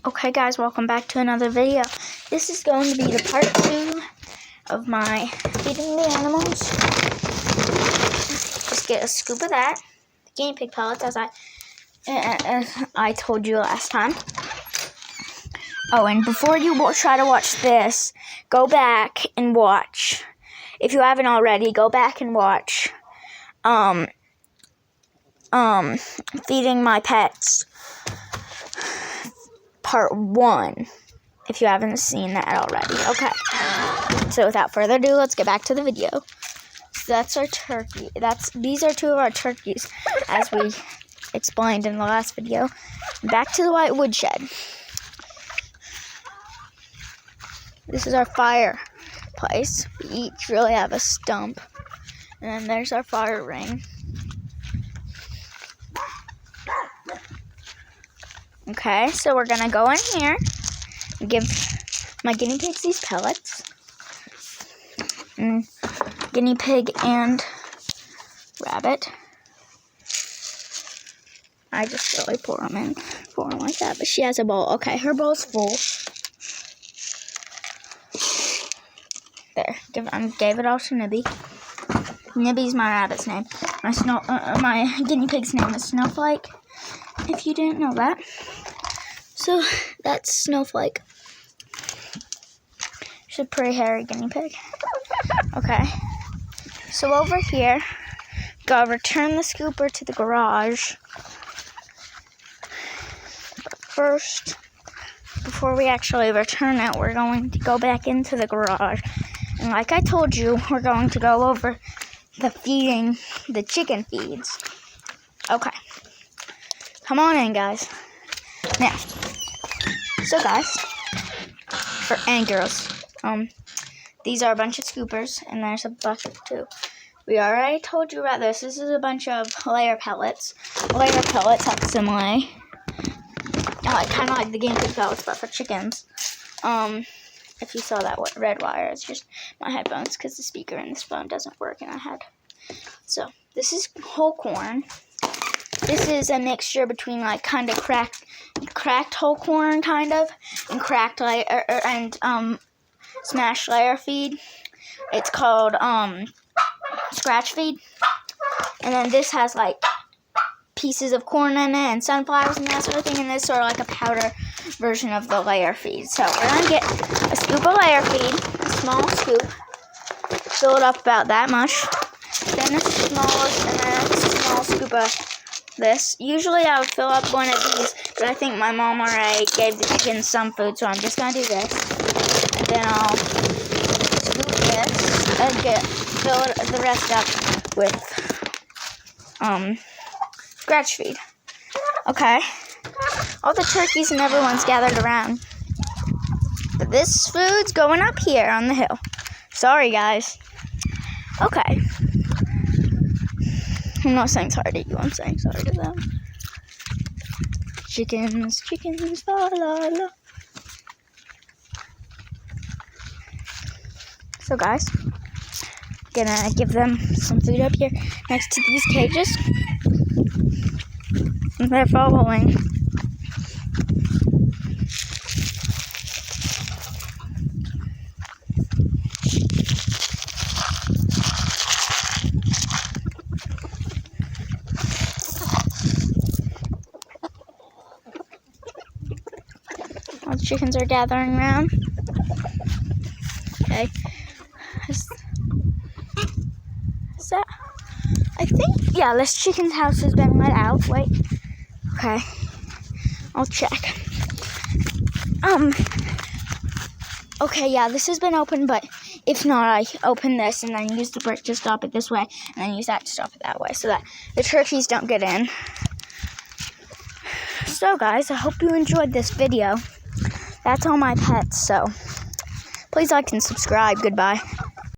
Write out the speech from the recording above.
Okay guys, welcome back to another video. This is going to be the part 2 of my feeding the animals. Just get a scoop of that. The guinea pig pellets, as I told you last time. Oh, and before you try to watch this, go back and watch. If you haven't already, go back and watch Feeding My Pets Part 1, if you haven't seen that already. Okay, so without further ado, let's get back to the video. So that's our turkey. These are 2 of our turkeys, as we explained in the last video. Back to the white woodshed. This is our fireplace. We each really have a stump. And then there's our fire ring. Okay, so we're going to go in here and give my guinea pigs these pellets. Guinea pig and rabbit. I just really pour them like that, but she has a bowl. Okay, her bowl's full. There, gave it all to Nibby. Nibby's my rabbit's name. My guinea pig's name is Snowflake, if you didn't know that. So, that's Snowflake. She's a pretty hairy guinea pig. Okay. So, over here, gotta return the scooper to the garage. But first, before we actually return it, we're going to go back into the garage. And like I told you, we're going to go over the chicken feeds. Okay. Come on in, guys. Now, so guys, and girls, these are a bunch of scoopers, and there's a bucket too. We already told you about this. This is a bunch of layer pellets. Layer pellets have some lay. Kind of like the guinea pig pellets, but for chickens. If you saw that red wire, it's just my headphones because the speaker in this phone doesn't work, and I had. So this is whole corn. This is a mixture between like kind of cracked whole corn kind of, and cracked layer and smashed layer feed. It's called scratch feed. And then this has like pieces of corn in it and sunflowers and that sort of thing, and this sort of like a powder version of the layer feed. So we're gonna get a scoop of layer feed, a small scoop, fill it up about that much, then a small scoop of this. Usually I would fill up one of these, but I think my mom already gave the chickens some food, so I'm just gonna do this. And then I'll scoop this and fill the rest up with scratch feed. Okay. All the turkeys and everyone's gathered around. But this food's going up here on the hill. Sorry, guys. Okay. I'm not saying sorry to you, I'm saying sorry to them. Chickens, la la la. So guys, gonna give them some food up here next to these cages. And they're following. All the chickens are gathering around. Okay. Is that? I think, yeah, this chicken's house has been let out. Wait. Okay. I'll check. Okay, yeah, this has been open, but if not, I open this and then use the brick to stop it this way, and then use that to stop it that way, so that the turkeys don't get in. So, guys, I hope you enjoyed this video. That's all my pets, so please like and subscribe. Goodbye.